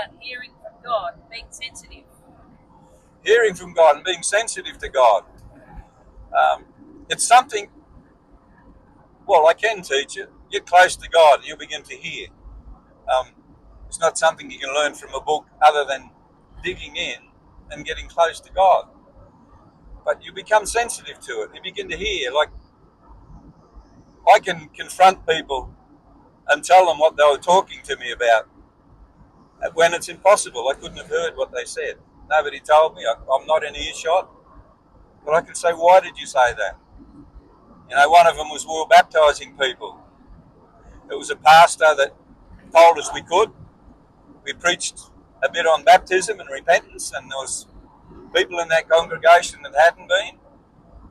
about hearing from God, being sensitive. Hearing from God and being sensitive to God. It's something, well, I can teach it. Get close to God and you'll begin to hear. It's not something you can learn from a book other than digging in and getting close to God. But you become sensitive to it. You begin to hear. Like, I can confront people and tell them what they were talking to me about when it's impossible. I couldn't have heard what they said. Nobody told me. I'm not in earshot. But I can say, why did you say that? You know, one of them was we were baptising people. It was a pastor that told us we could. We preached a bit on baptism and repentance, and there was people in that congregation that hadn't been.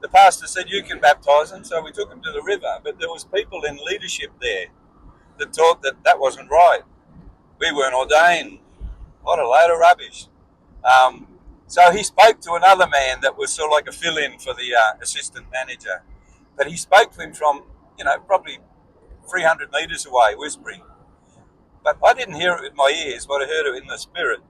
The pastor said, you can baptise them, so we took them to the river. But there was people in leadership there that taught that that wasn't right. We weren't ordained. What a load of rubbish. So he spoke to another man that was sort of like a fill-in for the assistant manager. But he spoke to him from, probably 300 metres away, whispering. But I didn't hear it with my ears, but I heard it in the spirit.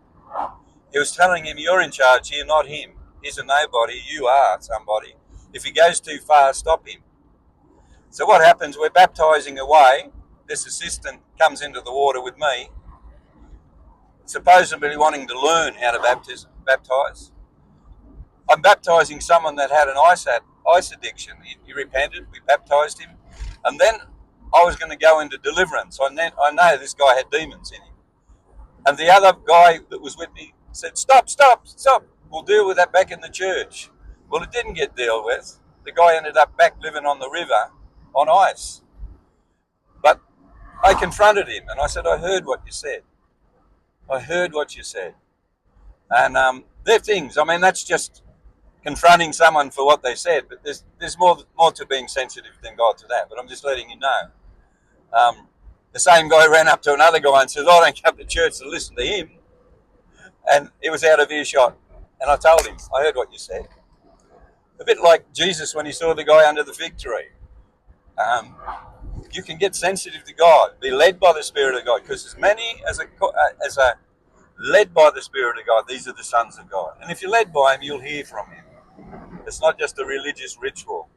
He was telling him, you're in charge here, not him. He's a nobody, you are somebody. If he goes too far, stop him. So what happens, we're baptising away. This assistant comes into the water with me, supposedly wanting to learn how to baptise. I'm baptising someone that had an ice addiction. He repented, we baptised him. And then I was going to go into deliverance. I know this guy had demons in him. And the other guy that was with me said, stop. We'll deal with that back in the church. Well, it didn't get dealt with. The guy ended up back living on the river on ice. But I confronted him and I said, I heard what you said. And they're things, that's just confronting someone for what they said, but there's more to being sensitive than God to that, but I'm just letting you know. The same guy ran up to another guy and said, I don't come to church to listen to him. And he was out of earshot. And I told him, I heard what you said. A bit like Jesus when he saw the guy under the fig tree. You can get sensitive to God, be led by the Spirit of God, because as many as are led by the Spirit of God, these are the sons of God. And if you're led by him, you'll hear from him. It's not just a religious ritual.